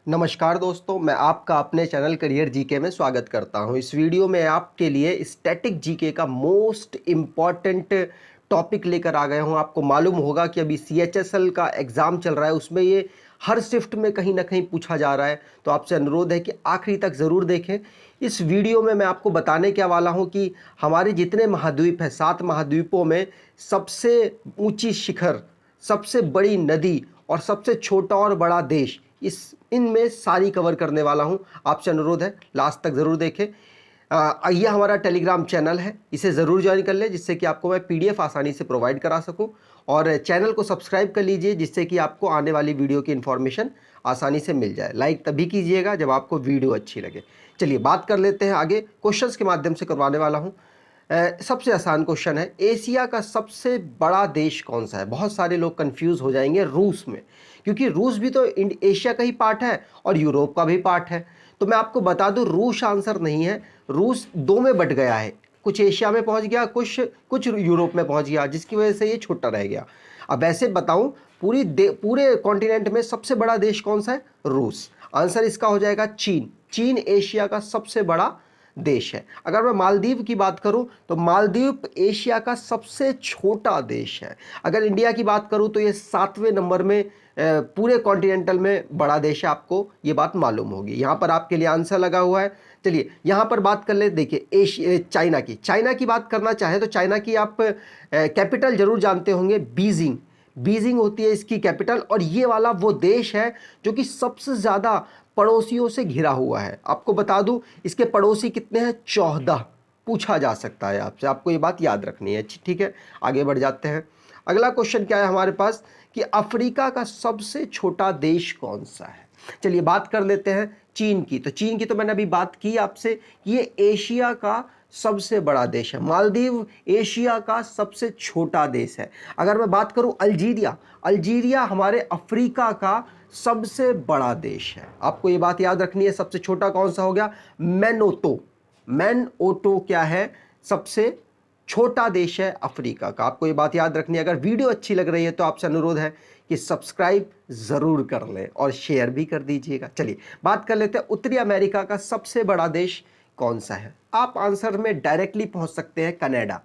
नमस्कार दोस्तों, मैं आपका अपने चैनल करियर जीके में स्वागत करता हूं। इस वीडियो में आपके लिए स्टैटिक जीके का मोस्ट इम्पॉर्टेंट टॉपिक लेकर आ गया हूं। आपको मालूम होगा कि अभी सीएचएसएल का एग्ज़ाम चल रहा है, उसमें ये हर शिफ्ट में कहीं ना कहीं पूछा जा रहा है। तो आपसे अनुरोध है कि आखिरी तक ज़रूर देखें। इस वीडियो में मैं आपको बताने क्या वाला हूँ कि हमारे जितने महाद्वीप हैं, 7 महाद्वीपों में सबसे ऊँची शिखर, सबसे बड़ी नदी और सबसे छोटा और बड़ा देश, इनमें सारी कवर करने वाला हूं। आपसे अनुरोध है लास्ट तक ज़रूर देखें। यह हमारा टेलीग्राम चैनल है, इसे ज़रूर ज्वाइन कर लें जिससे कि आपको मैं पीडीएफ आसानी से प्रोवाइड करा सकूं। और चैनल को सब्सक्राइब कर लीजिए जिससे कि आपको आने वाली वीडियो की इन्फॉर्मेशन आसानी से मिल जाए। लाइक तभी कीजिएगा जब आपको वीडियो अच्छी लगे। चलिए बात कर लेते हैं आगे। क्वेश्चंस के माध्यम से करवाने वाला हूँ। सबसे आसान क्वेश्चन है, एशिया का सबसे बड़ा देश कौन सा है? बहुत सारे लोग कंफ्यूज हो जाएंगे रूस में, क्योंकि रूस भी तो एशिया का ही पार्ट है और यूरोप का भी पार्ट है। तो मैं आपको बता दूं, रूस आंसर नहीं है। रूस दो में बट गया है, कुछ एशिया में पहुंच गया, कुछ यूरोप में पहुंच गया, जिसकी वजह से ये छोटा रह गया। अब ऐसे बताऊं, पूरे कॉन्टिनेंट में सबसे बड़ा देश कौन सा है? रूस। आंसर इसका हो जाएगा चीन। चीन एशिया का सबसे बड़ा देश है। अगर मैं मालदीव की बात करूं तो मालदीव एशिया का सबसे छोटा देश है। अगर इंडिया की बात करूं तो ये 7वें नंबर में पूरे कॉन्टिनेंटल में बड़ा देश है। आपको ये बात मालूम होगी। यहाँ पर आपके लिए आंसर लगा हुआ है। चलिए यहाँ पर बात कर ले। देखिए चाइना की बात करना चाहे तो चाइना की आप कैपिटल जरूर जानते होंगे, बीजिंग। बीजिंग होती है इसकी कैपिटल। और ये वाला वो देश है जो कि सबसे ज़्यादा पड़ोसियों से घिरा हुआ है। आपको बता दूं इसके पड़ोसी कितने हैं? 14 पूछा जा सकता है आपसे, आपको ये बात याद रखनी है। ठीक है, आगे बढ़ जाते हैं। अगला क्वेश्चन क्या है हमारे पास कि अफ्रीका का सबसे छोटा देश कौन सा है? चलिए बात कर लेते हैं चीन की। तो चीन की तो मैंने अभी बात की आपसे, ये एशिया का सबसे बड़ा देश है। मालदीव एशिया का सबसे छोटा देश है। अगर मैं बात करूं अल्जीरिया, अल्जीरिया हमारे अफ्रीका का सबसे बड़ा देश है। आपको ये बात याद रखनी है। सबसे छोटा कौन सा हो गया? मैनओटो क्या है? सबसे छोटा देश है अफ्रीका का। आपको ये बात याद रखनी है। अगर वीडियो अच्छी लग रही है तो आपसे अनुरोध है कि सब्सक्राइब जरूर कर लें और शेयर भी कर दीजिएगा। चलिए बात कर लेते हैं उत्तरी अमेरिका का सबसे बड़ा देश कौन सा है। आप आंसर में डायरेक्टली पहुंच सकते हैं कनाडा,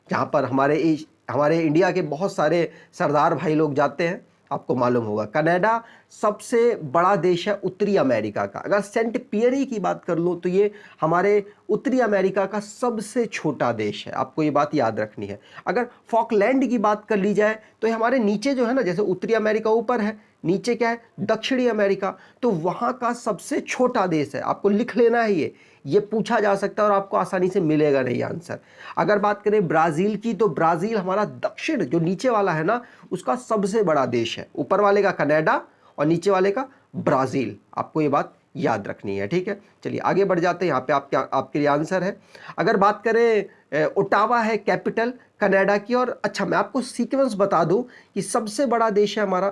जहां पर हमारे इंडिया के बहुत सारे सरदार भाई लोग जाते हैं। आपको मालूम होगा कनाडा सबसे बड़ा देश है उत्तरी अमेरिका का। अगर सेंट पियरी की बात कर लो तो ये हमारे उत्तरी अमेरिका का सबसे छोटा देश है। आपको ये बात याद रखनी है। अगर फॉकलैंड की बात कर ली जाए तो ये हमारे नीचे जो है ना, जैसे उत्तरी अमेरिका ऊपर है, नीचे क्या है? दक्षिणी अमेरिका। तो वहां का सबसे छोटा देश है। आपको लिख लेना है, ये पूछा जा सकता है और आपको आसानी से मिलेगा नहीं आंसर। अगर बात करें ब्राजील की तो ब्राजील हमारा दक्षिण जो नीचे वाला है ना, उसका सबसे बड़ा देश है। ऊपर वाले का कनाडा और नीचे वाले का ब्राजील। आपको ये बात याद रखनी है। ठीक है, चलिए आगे बढ़ जाते हैं। यहाँ पे आपके लिए आंसर है। अगर बात करें ओटावा है कैपिटल कनाडा की। और अच्छा, मैं आपको सीक्वेंस बता दूं कि सबसे बड़ा देश है हमारा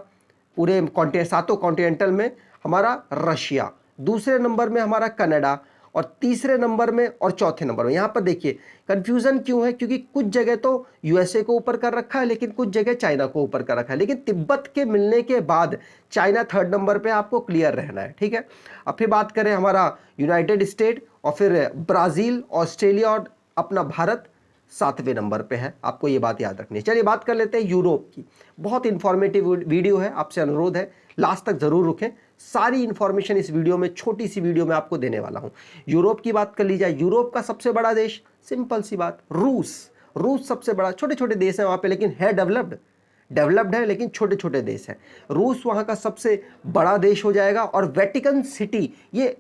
पूरे सातों कॉन्टिनेंटल में हमारा रशिया, दूसरे नंबर में हमारा कनाडा, और तीसरे नंबर में और चौथे नंबर में। यहां पर देखिए कंफ्यूजन क्यों है, क्योंकि कुछ जगह तो यूएसए को ऊपर कर रखा है लेकिन कुछ जगह चाइना को ऊपर कर रखा है। लेकिन तिब्बत के मिलने के बाद चाइना 3rd नंबर पे, आपको क्लियर रहना है। ठीक है, अब फिर बात करें हमारा यूनाइटेड स्टेट और फिर ब्राजील, ऑस्ट्रेलिया और अपना भारत 7वें नंबर पे है। आपको ये बात याद रखनी है। चलिए बात कर लेते हैं यूरोप की। बहुत इंफॉर्मेटिव वीडियो है, आपसे अनुरोध है लास्ट तक जरूर रुकें। सारी इंफॉर्मेशन इस वीडियो में, छोटी सी वीडियो में आपको देने वाला हूं। यूरोप की बात कर ली जाए, यूरोप का सबसे बड़ा देश, सिंपल सी बात, रूस। रूस सबसे बड़ा। छोटे छोटे देश हैं वहां पे लेकिन है डेवलप्ड है, लेकिन छोटे छोटे देश हैं। रूस वहां का सबसे बड़ा देश हो जाएगा। और वेटिकन सिटी, ये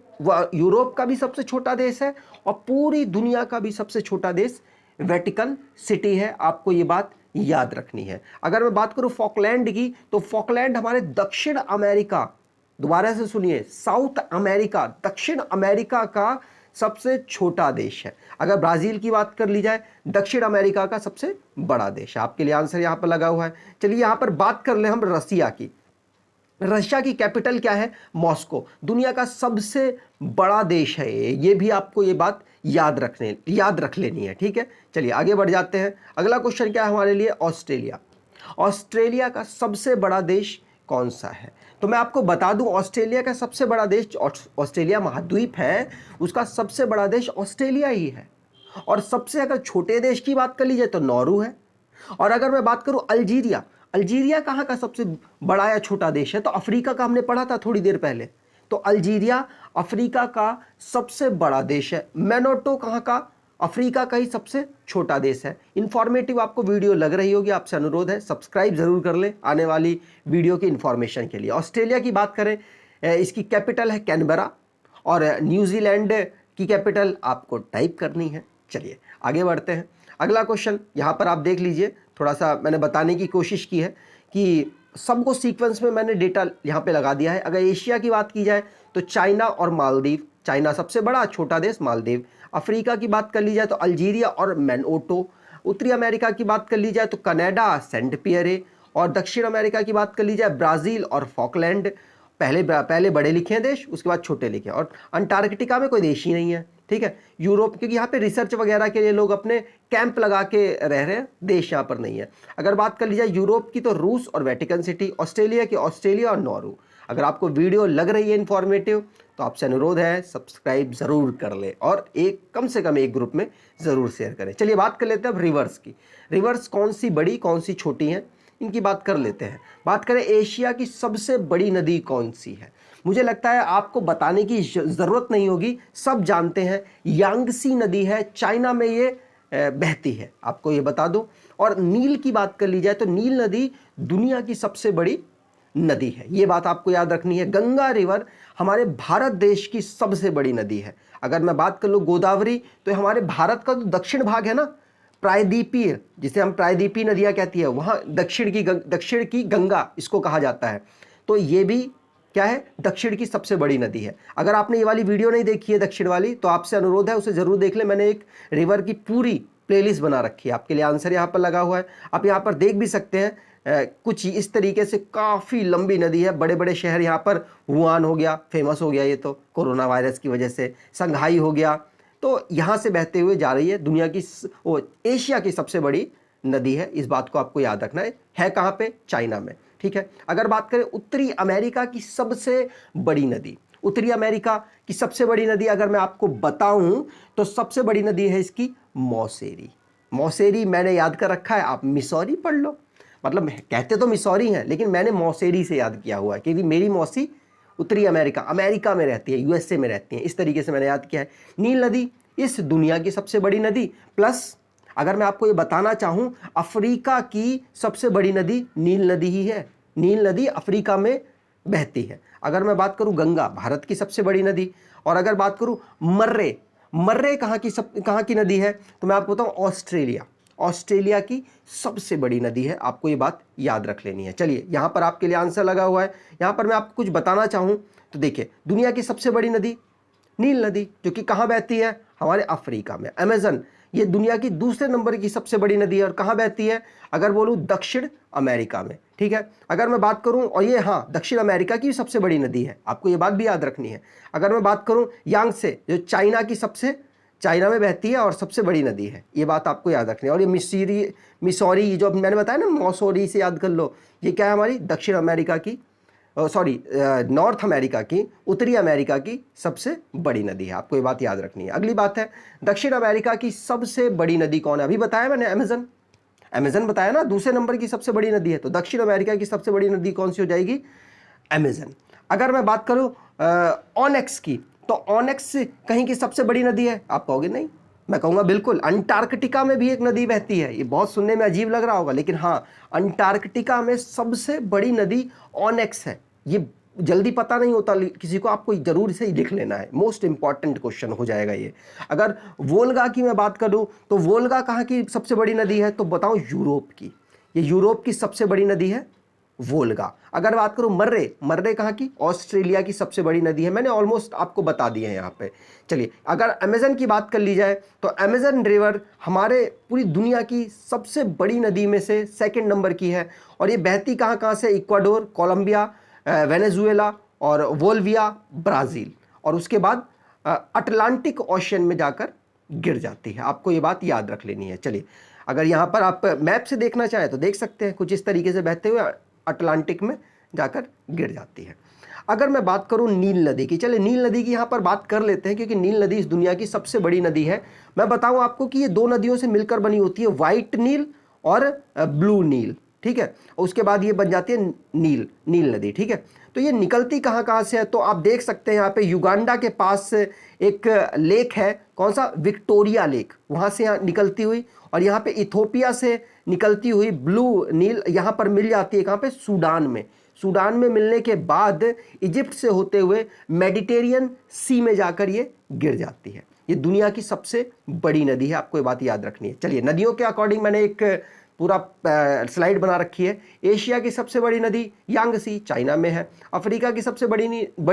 यूरोप का भी सबसे छोटा देश है और पूरी दुनिया का भी सबसे छोटा देश वेटिकन सिटी है। आपको ये बात याद रखनी है। अगर मैं बात करूं फॉकलैंड की तो फॉकलैंड हमारे दक्षिण अमेरिका, दोबारा से सुनिए, साउथ अमेरिका, दक्षिण अमेरिका का सबसे छोटा देश है। अगर ब्राजील की बात कर ली जाए, दक्षिण अमेरिका का सबसे बड़ा देश है। आपके लिए आंसर यहां पर लगा हुआ है। चलिए यहां पर बात कर ले हम रसिया की। रशिया की कैपिटल क्या है? मॉस्को। दुनिया का सबसे बड़ा देश है ये भी आपको ये बात याद रख लेनी है। ठीक है, चलिए आगे बढ़ जाते हैं। अगला क्वेश्चन क्या है हमारे लिए? ऑस्ट्रेलिया। ऑस्ट्रेलिया का सबसे बड़ा देश कौन सा है? तो मैं आपको बता दूं, ऑस्ट्रेलिया का सबसे बड़ा देश, ऑस्ट्रेलिया महाद्वीप है, उसका सबसे बड़ा देश ऑस्ट्रेलिया ही है। और सबसे अगर छोटे देश की बात कर ली जाए तो नॉर्वे है। और अगर मैं बात करूं अल्जीरिया, अल्जीरिया कहाँ का सबसे बड़ा या छोटा देश है? तो अफ्रीका का, हमने पढ़ा था थोड़ी देर पहले। तो अल्जीरिया अफ्रीका का सबसे बड़ा देश है। मैनोटो कहाँ का? अफ्रीका का ही सबसे छोटा देश है। इंफॉर्मेटिव आपको वीडियो लग रही होगी, आपसे अनुरोध है सब्सक्राइब जरूर कर ले आने वाली वीडियो की इंफॉर्मेशन के लिए। ऑस्ट्रेलिया की बात करें, इसकी कैपिटल है कैनबरा, और न्यूजीलैंड की कैपिटल आपको टाइप करनी है। चलिए आगे बढ़ते हैं। अगला क्वेश्चन यहाँ पर आप देख लीजिए, थोड़ा सा मैंने बताने की कोशिश की है कि सबको सीक्वेंस में मैंने डेटा यहाँ पे लगा दिया है। अगर एशिया की बात की जाए तो चाइना और मालदीव, चाइना सबसे बड़ा, छोटा देश मालदीव। अफ्रीका की बात कर ली जाए तो अल्जीरिया और मैनोटो। उत्तरी अमेरिका की बात कर ली जाए तो कनाडा, सेंट पियरे। और दक्षिण अमेरिका की बात कर ली जाए ब्राज़ील और फॉकलैंड। पहले बड़े लिखे हैं देश, उसके बाद छोटे लिखे हैं। और अंटार्कटिका में कोई देश ही नहीं है, ठीक है। यूरोप, क्योंकि यहाँ पे रिसर्च वगैरह के लिए लोग अपने कैंप लगा के रह रहे हैं, देश यहाँ पर नहीं है। अगर बात कर ली जाए यूरोप की तो रूस और वेटिकन सिटी। ऑस्ट्रेलिया की ऑस्ट्रेलिया और नॉर्वे। अगर आपको वीडियो लग रही है इन्फॉर्मेटिव तो आपसे अनुरोध है सब्सक्राइब जरूर कर ले और कम से कम एक ग्रुप में जरूर शेयर करें। चलिए बात कर लेते हैं अब रिवर्स की। रिवर्स कौन सी बड़ी कौन सी छोटी हैं, इनकी बात कर लेते हैं। बात करें एशिया की सबसे बड़ी नदी कौन सी है? मुझे लगता है आपको बताने की ज़रूरत नहीं होगी, सब जानते हैं, यांगसी नदी है, चाइना में ये बहती है, आपको ये बता दूं। और नील की बात कर ली जाए तो नील नदी दुनिया की सबसे बड़ी नदी है, ये बात आपको याद रखनी है। गंगा रिवर हमारे भारत देश की सबसे बड़ी नदी है। अगर मैं बात कर लूँ गोदावरी, तो हमारे भारत का जो दक्षिण भाग है ना, प्रायद्वीपीय, जिसे हम प्रायद्वीपीय नदियाँ कहती है, वहाँ दक्षिण की गंगा इसको कहा जाता है। तो ये भी क्या है, दक्षिण की सबसे बड़ी नदी है। अगर आपने ये वाली वीडियो नहीं देखी है दक्षिण वाली, तो आपसे अनुरोध है उसे जरूर देख लें। मैंने एक रिवर की पूरी प्लेलिस्ट बना रखी है आपके लिए, आंसर यहाँ पर लगा हुआ है, आप यहाँ पर देख भी सकते हैं। कुछ इस तरीके से काफ़ी लंबी नदी है। बड़े बड़े शहर यहाँ पर, वुहान हो गया, फेमस हो गया ये तो कोरोना वायरस की वजह से, संघाई हो गया, तो यहाँ से बहते हुए जा रही है। दुनिया की एशिया की सबसे बड़ी नदी है, इस बात को आपको याद रखना है कहाँ पे? चाइना में, ठीक है। अगर बात करें उत्तरी अमेरिका की सबसे बड़ी नदी, उत्तरी अमेरिका की सबसे बड़ी नदी अगर मैं आपको बताऊं तो सबसे बड़ी नदी है इसकी मौसेरी। मौसेरी मैंने याद कर रखा है, आप मिसौरी पढ़ लो, मतलब कहते तो मिसौरी हैं लेकिन मैंने मौसेरी से याद किया हुआ है क्योंकि मेरी मौसी उत्तरी अमेरिका में रहती है, यूएसए में रहती है, इस तरीके से मैंने याद किया है। नील नदी इस दुनिया की सबसे बड़ी नदी, प्लस अगर मैं आपको ये बताना चाहूं, अफ्रीका की सबसे बड़ी नदी नील नदी ही है। नील नदी अफ्रीका में बहती है। अगर मैं बात करूं गंगा, भारत की सबसे बड़ी नदी। और अगर बात करूं मर्रे कहाँ की नदी है? तो मैं आपको बताऊं ऑस्ट्रेलिया की सबसे बड़ी नदी है, आपको ये बात याद रख लेनी है। चलिए यहाँ पर आपके लिए आंसर लगा हुआ है। यहाँ पर मैं आपको कुछ बताना चाहूँ तो देखिए, दुनिया की सबसे बड़ी नदी नील नदी, जो कि कहाँ बहती है? हमारे अफ्रीका में। अमेजन ये दुनिया की दूसरे नंबर की सबसे बड़ी नदी है, और कहाँ बहती है? अगर बोलूँ दक्षिण अमेरिका में, ठीक है। अगर मैं बात करूँ, और ये हाँ दक्षिण अमेरिका की सबसे बड़ी नदी है, आपको ये बात भी याद रखनी है। अगर मैं बात करूँ यांगसे, जो चाइना में बहती है और सबसे बड़ी नदी है, ये बात आपको याद रखनी है। और ये मिसौरी जो मैंने बताया ना, मौसोरी से याद कर लो, ये क्या है? हमारी दक्षिण अमेरिका की, नॉर्थ अमेरिका की, उत्तरी अमेरिका की सबसे बड़ी नदी है, आपको ये बात याद रखनी है। अगली बात है, दक्षिण अमेरिका की सबसे बड़ी नदी कौन है? अभी बताया मैंने, अमेजन बताया ना, दूसरे नंबर की सबसे बड़ी नदी है। तो दक्षिण अमेरिका की सबसे बड़ी नदी कौन सी हो जाएगी? अमेजन। अगर मैं बात करूं ऑनेक्स की, तो ऑनेक्स कहीं की सबसे बड़ी नदी है? आप कहोगे नहीं, मैं कहूँगा बिल्कुल। अंटार्कटिका में भी एक नदी बहती है, ये बहुत सुनने में अजीब लग रहा होगा, लेकिन हाँ, अंटार्कटिका में सबसे बड़ी नदी ऑनेक्स है। ये जल्दी पता नहीं होता किसी को, आपको जरूर से ही लिख लेना है, मोस्ट इंपॉर्टेंट क्वेश्चन हो जाएगा ये। अगर वोल्गा की मैं बात करूं तो वोल्गा कहाँ की सबसे बड़ी नदी है? तो बताऊं, यूरोप की। ये यूरोप की सबसे बड़ी नदी है वोल्गा। अगर बात करूं मर्रे कहाँ की? ऑस्ट्रेलिया की सबसे बड़ी नदी है। मैंने ऑलमोस्ट आपको बता दिए हैं यहाँ पे। चलिए, अगर अमेजन की बात कर ली जाए तो अमेजन रिवर हमारे पूरी दुनिया की सबसे बड़ी नदी में से सेकंड नंबर की है। और ये बहती कहाँ से? इक्वाडोर, कोलंबिया, वेनेजुएला और बोलिविया, ब्राज़ील, और उसके बाद अटलांटिक ओशन में जाकर गिर जाती है। आपको ये बात याद रख लेनी है। चलिए, अगर यहाँ पर आप मैप से देखना चाहें तो देख सकते हैं, कुछ इस तरीके से बहते हुए अटलांटिक में जाकर गिर जाती है। अगर मैं बात करूं नील नदी की, चलिए नील नदी की यहाँ पर बात कर लेते हैं, क्योंकि नील नदी इस दुनिया की सबसे बड़ी नदी है। मैं बताऊं आपको कि ये दो नदियों से मिलकर बनी होती है, व्हाइट नील और ब्लू नील, ठीक है। उसके बाद ये बन जाती है नील नदी, ठीक है। तो ये निकलती कहाँ से है, तो आप देख सकते हैं यहाँ पे युगांडा के पास एक लेक है, कौन सा, विक्टोरिया लेक, वहाँ से यहाँ निकलती हुई, और यहाँ पे इथोपिया से निकलती हुई ब्लू नील यहाँ पर मिल जाती है, कहाँ पे, सूडान में मिलने के बाद इजिप्ट से होते हुए मेडिटेरियन सी में जाकर ये गिर जाती है। ये दुनिया की सबसे बड़ी नदी है, आपको ये बात याद रखनी है। चलिए नदियों के अकॉर्डिंग मैंने एक पूरा स्लाइड बना रखी है। एशिया की सबसे बड़ी नदी यांगसी, चाइना में है। अफ्रीका की सबसे बड़ी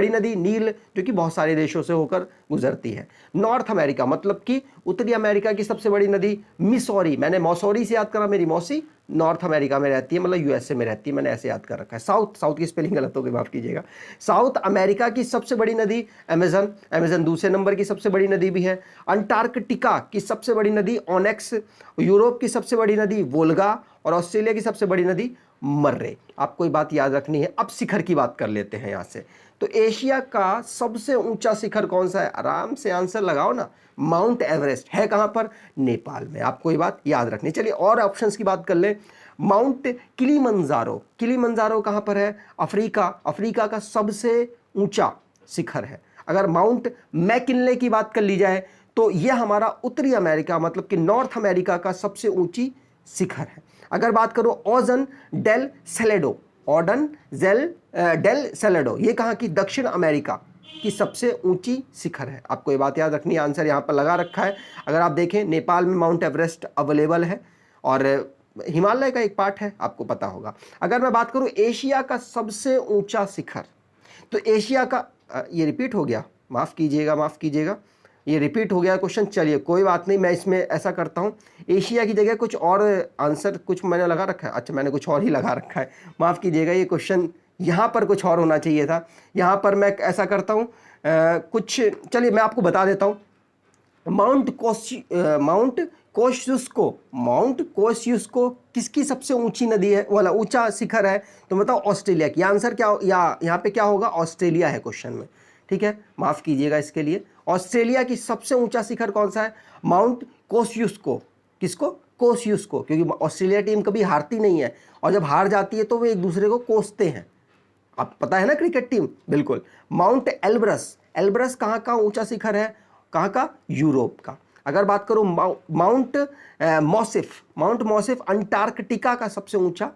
नदी नील, जो कि बहुत सारे देशों से होकर गुजरती है। नॉर्थ अमेरिका मतलब कि उत्तरी अमेरिका की सबसे बड़ी नदी मिसौरी, मैंने मौसौरी से याद करा, मेरी मौसी नॉर्थ अमेरिका में रहती है, मतलब यूएसए में रहती है, मैंने ऐसे याद कर रखा है। साउथ की स्पेलिंग गलत हो गई, माफ कीजिएगा। साउथ अमेरिका की सबसे बड़ी नदी अमेजन दूसरे नंबर की सबसे बड़ी नदी भी है। अंटार्कटिका की सबसे बड़ी नदी ओनेक्स, यूरोप की सबसे बड़ी नदी वोल्गा, और ऑस्ट्रेलिया की सबसे बड़ी नदी मर्रे। आपको ये बात याद रखनी है। अब शिखर की बात कर लेते हैं यहाँ से। तो एशिया का सबसे ऊंचा शिखर कौन सा है, आराम से आंसर लगाओ ना, माउंट एवरेस्ट है। कहां पर, नेपाल में। आपको ये बात याद रखनी। चलिए और ऑप्शंस की बात कर ले। माउंट किलीमंजारो कहां पर है, अफ्रीका का सबसे ऊंचा शिखर है। अगर माउंट मैकिनले की बात कर ली जाए तो यह हमारा उत्तरी अमेरिका मतलब कि नॉर्थ अमेरिका का सबसे ऊंची शिखर है। अगर बात करो ओजन डेल सेलेडो, ये कहां की, दक्षिण अमेरिका की सबसे ऊंची शिखर है। आपको ये बात याद रखनी है। आंसर यहां पर लगा रखा है। अगर आप देखें नेपाल में माउंट एवरेस्ट अवेलेबल है, और हिमालय का एक पार्ट है, आपको पता होगा। अगर मैं बात करूं एशिया का सबसे ऊंचा शिखर, तो एशिया का ये रिपीट हो गया, माफ कीजिएगा, ये रिपीट हो गया क्वेश्चन। चलिए कोई बात नहीं, मैं इसमें ऐसा करता हूं, एशिया की जगह कुछ और आंसर कुछ मैंने लगा रखा है। अच्छा, मैंने कुछ और ही लगा रखा है, माफ कीजिएगा। ये क्वेश्चन यहाँ पर कुछ और होना चाहिए था। यहाँ पर मैं ऐसा करता हूँ कुछ, चलिए मैं आपको बता देता हूँ। माउंट कोस्युस्को किसकी सबसे ऊंची नदी है, वाला ऊंचा शिखर है, तो बताओ ऑस्ट्रेलिया की। आंसर क्या, या यहाँ पे क्या होगा, ऑस्ट्रेलिया है क्वेश्चन में, ठीक है। माफ कीजिएगा इसके लिए। ऑस्ट्रेलिया की सबसे ऊंचा शिखर कौन सा है, माउंट कोस्युस्को। किसको, कोस्युस्को, क्योंकि ऑस्ट्रेलिया टीम कभी हारती नहीं है, और जब हार जाती है तो वे एक दूसरे को कोसते हैं। आप पता है ना, क्रिकेट टीम, बिल्कुल। माउंट एल्ब्रस कहाँ का ऊंचा शिखर है, कहाँ का, यूरोप का। अगर बात करो माउंट मॉसिफ अंटार्कटिका का सबसे ऊंचा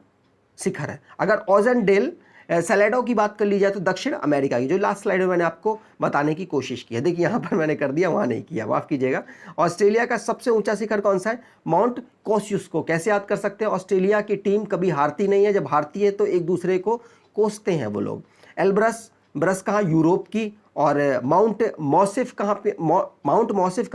शिखर है। अगर ओजन डेल सेलेडो की बात कर ली जाए तो दक्षिण अमेरिका की, जो लास्ट स्लाइड में मैंने आपको बताने की कोशिश की है। देखिए यहाँ पर मैंने कर दिया, वहाँ नहीं किया, माफ कीजिएगा। ऑस्ट्रेलिया का सबसे ऊंचा शिखर कौन सा है, माउंट कोस्युस्को। कैसे याद कर सकते हैं, ऑस्ट्रेलिया की टीम कभी हारती नहीं है, जब हारती है तो एक दूसरे को कोसते हैं वो लोग। ब्रस कहाँ, यूरोप की। और माउंट मॉसिफ कहाँ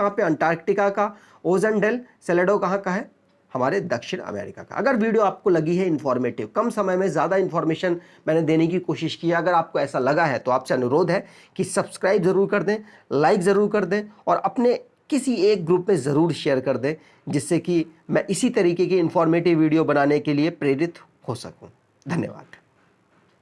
पे, अंटार्कटिका का। ओजन डेल सेलेडो कहाँ का है, हमारे दक्षिण अमेरिका का। अगर वीडियो आपको लगी है इन्फॉर्मेटिव, कम समय में ज़्यादा इन्फॉर्मेशन मैंने देने की कोशिश की है, अगर आपको ऐसा लगा है तो आपसे अनुरोध है कि सब्सक्राइब ज़रूर कर दें, लाइक ज़रूर कर दें, और अपने किसी एक ग्रुप में ज़रूर शेयर कर दें, जिससे कि मैं इसी तरीके की इन्फॉर्मेटिव वीडियो बनाने के लिए प्रेरित हो सकूँ। धन्यवाद।